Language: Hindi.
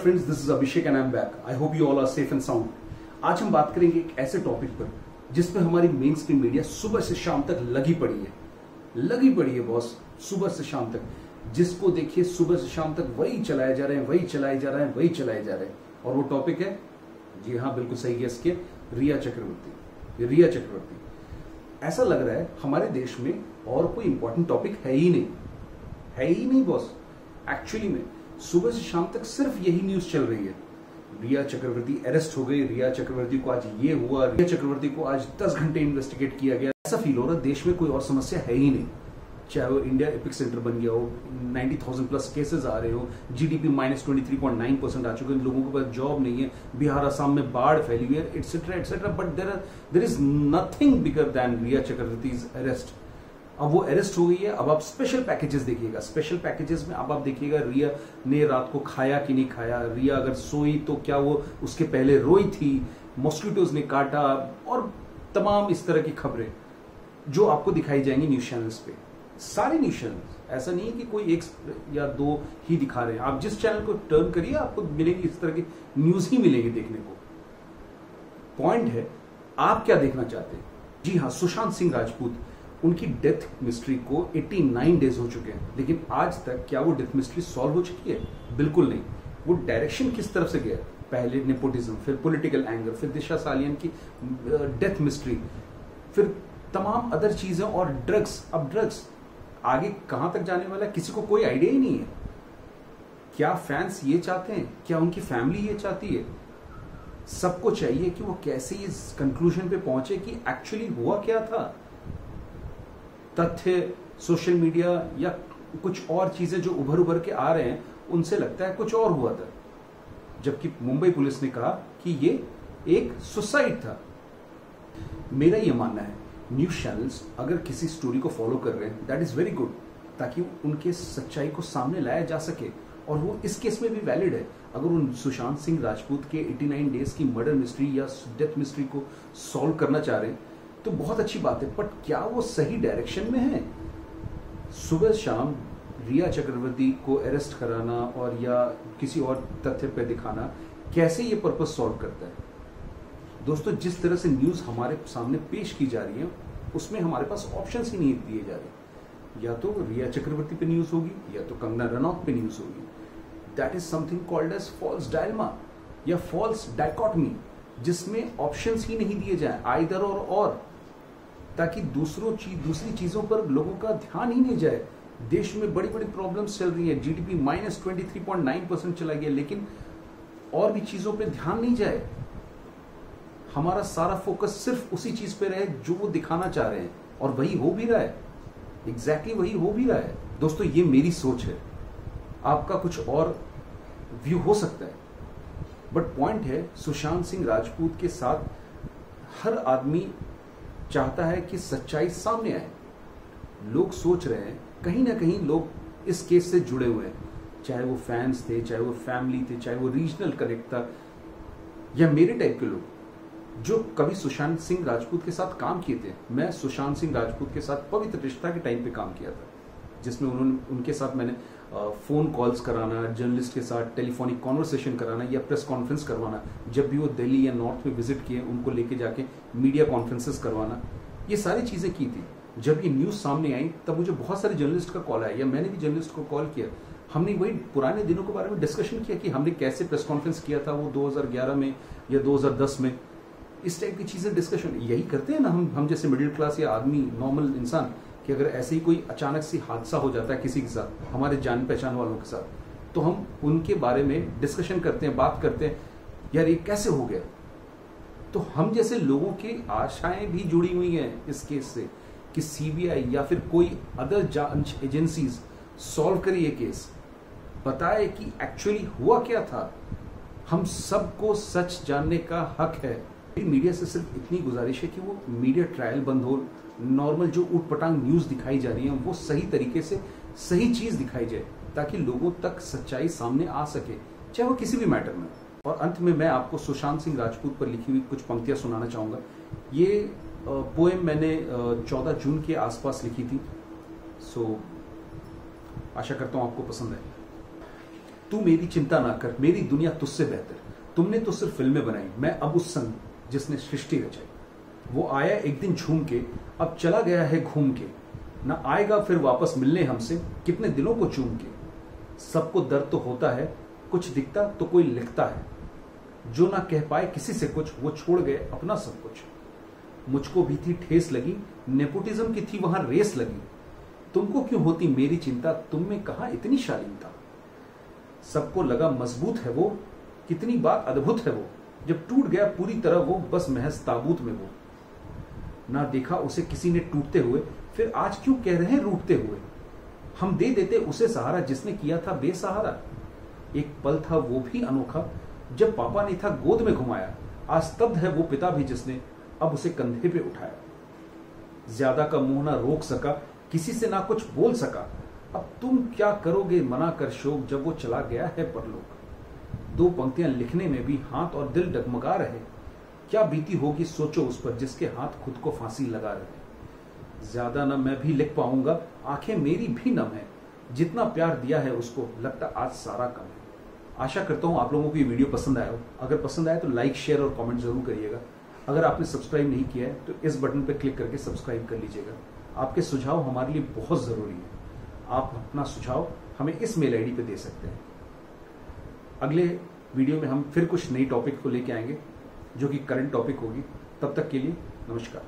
friends, this is Abhishek and I'm back. I hope you all are safe and sound. आज हम बात करेंगे एक ऐसे टॉपिक पर जिसमें हमारी मेन स्ट्रीम मीडिया सुबह से शाम तक लगी पड़ी है बॉस, सुबह से शाम तक। जिसको देखिए सुबह से शाम तक वही चलाए जा रहे हैं। और वो टॉपिक है, जी हाँ बिल्कुल सही गेस किया, रिया चक्रवर्ती। ऐसा लग रहा है हमारे देश में और कोई इंपॉर्टेंट टॉपिक है ही नहीं बॉस। एक्चुअली में सुबह से शाम तक सिर्फ यही न्यूज चल रही है। रिया चक्रवर्ती अरेस्ट हो गई, रिया चक्रवर्ती को आज ये हुआ, रिया चक्रवर्ती को आज 10 घंटे इन्वेस्टिगेट किया गया। ऐसा फील हो रहा है देश में कोई और समस्या है ही नहीं। चाहे वो इंडिया एपिक सेंटर बन गया हो, 90,000 प्लस केसेस आ रहे हो, जीडीपी -23.9% आ चुके हैं, लोगों के पास जॉब नहीं है, बिहार असम में बाढ़ फैली हुई है, etcetera. But there is nothing bigger than Rhea Chakraborty's arrest. अब वो अरेस्ट हो गई है। अब आप स्पेशल पैकेजेस देखिएगा, स्पेशल पैकेजेस में अब आप देखिएगा रिया ने रात को खाया कि नहीं खाया, रिया अगर सोई तो क्या वो उसके पहले रोई थी, मॉस्किटोज ने काटा, और तमाम इस तरह की खबरें जो आपको दिखाई जाएंगी न्यूज चैनल्स पे। सारे न्यूज चैनल्स, ऐसा नहीं है कि कोई एक या दो ही दिखा रहे हैं। आप जिस चैनल को टर्न करिए आपको मिलेंगी इस तरह की न्यूज ही मिलेंगी देखने को। पॉइंट है आप क्या देखना चाहते हैं। जी हाँ, सुशांत सिंह राजपूत, उनकी डेथ मिस्ट्री को 89 डेज हो चुके हैं, लेकिन आज तक क्या वो डेथ मिस्ट्री सॉल्व हो चुकी है? बिल्कुल नहीं। वो डायरेक्शन किस तरफ से गया? पहले नेपोटिज्म, फिर पॉलिटिकल एंगर, फिर दिशा सालियन की डेथ मिस्ट्री, फिर तमाम अदर चीजें और ड्रग्स। अब ड्रग्स आगे कहां तक जाने वाला है किसी को कोई आइडिया ही नहीं है। क्या फैंस ये चाहते हैं? क्या उनकी फैमिली ये चाहती है? सबको चाहिए कि वो कैसे इस कंक्लूजन पे पहुंचे कि एक्चुअली हुआ क्या था। तथ्य, सोशल मीडिया या कुछ और चीजें जो उभर के आ रहे हैं उनसे लगता है कुछ और हुआ था, जबकि मुंबई पुलिस ने कहा कि ये एक सुसाइड था। मेरा ये मानना है न्यूज चैनल्स अगर किसी स्टोरी को फॉलो कर रहे हैं दैट इज वेरी गुड, ताकि उनके सच्चाई को सामने लाया जा सके। और वो इस केस में भी वैलिड है। अगर उन सुशांत सिंह राजपूत के 89 डेज की मर्डर मिस्ट्री या डेथ मिस्ट्री को सॉल्व करना चाह रहे हैं तो बहुत अच्छी बात है, बट क्या वो सही डायरेक्शन में है? सुबह शाम रिया चक्रवर्ती को अरेस्ट कराना और या किसी और तथ्य पे दिखाना कैसे ये पर्पस सॉल्व करता है? दोस्तों, जिस तरह से न्यूज हमारे सामने पेश की जा रही है उसमें हमारे पास ऑप्शंस ही नहीं दिए जा रहे। या तो रिया चक्रवर्ती पे न्यूज होगी या तो कंगना रनौत पे न्यूज होगी। That is something called as false dilemma या फॉल्स डायकॉटमी, जिसमें ऑप्शंस ही नहीं दिए जाए, आइदर और, ताकि दूसरी चीजों पर लोगों का ध्यान ही नहीं जाए। देश में बड़ी बड़ी प्रॉब्लम्स चल रही है, जीडीपी -23.9% चला गया, लेकिन और भी चीजों पे ध्यान नहीं जाए। हमारा सारा फोकस सिर्फ उसी चीज पे रहे जो वो दिखाना चाह रहे हैं, और वही हो भी रहा है, एग्जैक्टली वही हो भी रहा है। दोस्तों, ये मेरी सोच है, आपका कुछ और व्यू हो सकता है, बट पॉइंट है सुशांत सिंह राजपूत के साथ हर आदमी चाहता है कि सच्चाई सामने आए। लोग सोच रहे हैं, कहीं ना कहीं लोग इस केस से जुड़े हुए हैं, चाहे वो फैंस थे, चाहे वो फैमिली थे, चाहे वो रीजनल कनेक्ट था, या मेरे टाइप के लोग जो कभी सुशांत सिंह राजपूत के साथ काम किए थे। मैं सुशांत सिंह राजपूत के साथ पवित्र रिश्ता के टाइम पे काम किया था, जिसमें उनके साथ मैंने फोन कॉल्स कराना, जर्नलिस्ट के साथ टेलीफोनिक कॉन्वर्सेशन कराना या प्रेस कॉन्फ्रेंस करवाना, जब भी वो दिल्ली या नॉर्थ में विजिट किए उनको लेके जाके मीडिया कॉन्फ्रेंसेस करवाना, ये सारी चीजें की थी। जब ये न्यूज सामने आई तब मुझे बहुत सारे जर्नलिस्ट का कॉल आया, या मैंने भी जर्नलिस्ट को कॉल किया। हमने वही पुराने दिनों के बारे में डिस्कशन किया कि हमने कैसे प्रेस कॉन्फ्रेंस किया था वो 2011 में या 2010 में, इस टाइप की चीजें डिस्कशन यही करते हैं ना हम जैसे मिडिल क्लास या आदमी, नॉर्मल इंसान, कि अगर ऐसे ही कोई अचानक से हादसा हो जाता है किसी के साथ, हमारे जान पहचान वालों के साथ, तो हम उनके बारे में डिस्कशन करते हैं, बात करते हैं, यार ये कैसे हो गया। तो हम जैसे लोगों की आशाएं भी जुड़ी हुई हैं इस केस से कि सीबीआई या फिर कोई अदर जांच एजेंसीज सॉल्व करे ये केस, बताए कि एक्चुअली हुआ क्या था। हम सबको सच जानने का हक है। मीडिया से सिर्फ इतनी गुजारिश है कि वो मीडिया ट्रायल बंद हो, नॉर्मल जो ऊटपटांग न्यूज दिखाई जा रही है वो सही तरीके से सही चीज दिखाई जाए, ताकि लोगों तक सच्चाई सामने आ सके, चाहे वो किसी भी मैटर में। और अंत में मैं आपको सुशांत सिंह राजपूत पर लिखी हुई कुछ पंक्तियां सुनाना चाहूंगा। ये पोएम मैंने 14 जून के आसपास लिखी थी, सो आशा करता हूं आपको पसंद है। तू मेरी चिंता ना कर, मेरी दुनिया तुझसे बेहतर। तुमने तो सिर्फ फिल्में बनाई, मैं अब उस संग जिसने सृष्टि रचाई। वो आया एक दिन झूम के, अब चला गया है घूम के, ना आएगा फिर वापस मिलने हमसे, कितने दिलों को चूम के। सबको दर्द तो होता है, कुछ दिखता तो कोई लिखता है, जो ना कह पाए किसी से कुछ, वो छोड़ गए अपना सब कुछ। मुझको भी थी ठेस लगी, नेपोटिज्म की थी वहां रेस लगी, तुमको क्यों होती मेरी चिंता, तुम में कहां इतनी शालीनता। सबको लगा मजबूत है वो, कितनी बात अद्भुत है वो, जब टूट गया पूरी तरह वो, बस महज ताबूत में वो। ना देखा उसे किसी ने टूटते हुए, फिर आज क्यों कह रहे हैं रूठते हुए। हम दे देते उसे सहारा जिसने किया था बेसहारा। एक पल था वो भी अनोखा, जब पापा ने था गोद में घुमाया। आज स्तब्ध है वो पिता भी जिसने अब उसे कंधे पे उठाया। ज्यादा का मुंह ना रोक सका, किसी से ना कुछ बोल सका, अब तुम क्या करोगे मना कर शोक, जब वो चला गया है परलोक। दो पंक्तियां लिखने में भी हाथ और दिल डगमगा रहे, क्या बीती होगी सोचो उस पर जिसके हाथ खुद को फांसी लगा रहे। ज्यादा न मैं भी लिख पाऊंगा, आंखें मेरी भी नम है, जितना प्यार दिया है उसको लगता आज सारा कम है। आशा करता हूं आप लोगों को ये वीडियो पसंद आया हो। अगर पसंद आया तो लाइक, शेयर और कमेंट जरूर करिएगा। अगर आपने सब्सक्राइब नहीं किया है तो इस बटन पर क्लिक करके सब्सक्राइब कर लीजिएगा। आपके सुझाव हमारे लिए बहुत जरूरी है। आप अपना सुझाव हमें इस मेल आईडी पे दे सकते हैं। अगले वीडियो में हम फिर कुछ नई टॉपिक को लेके आएंगे जो कि करंट टॉपिक होगी। तब तक के लिए नमस्कार।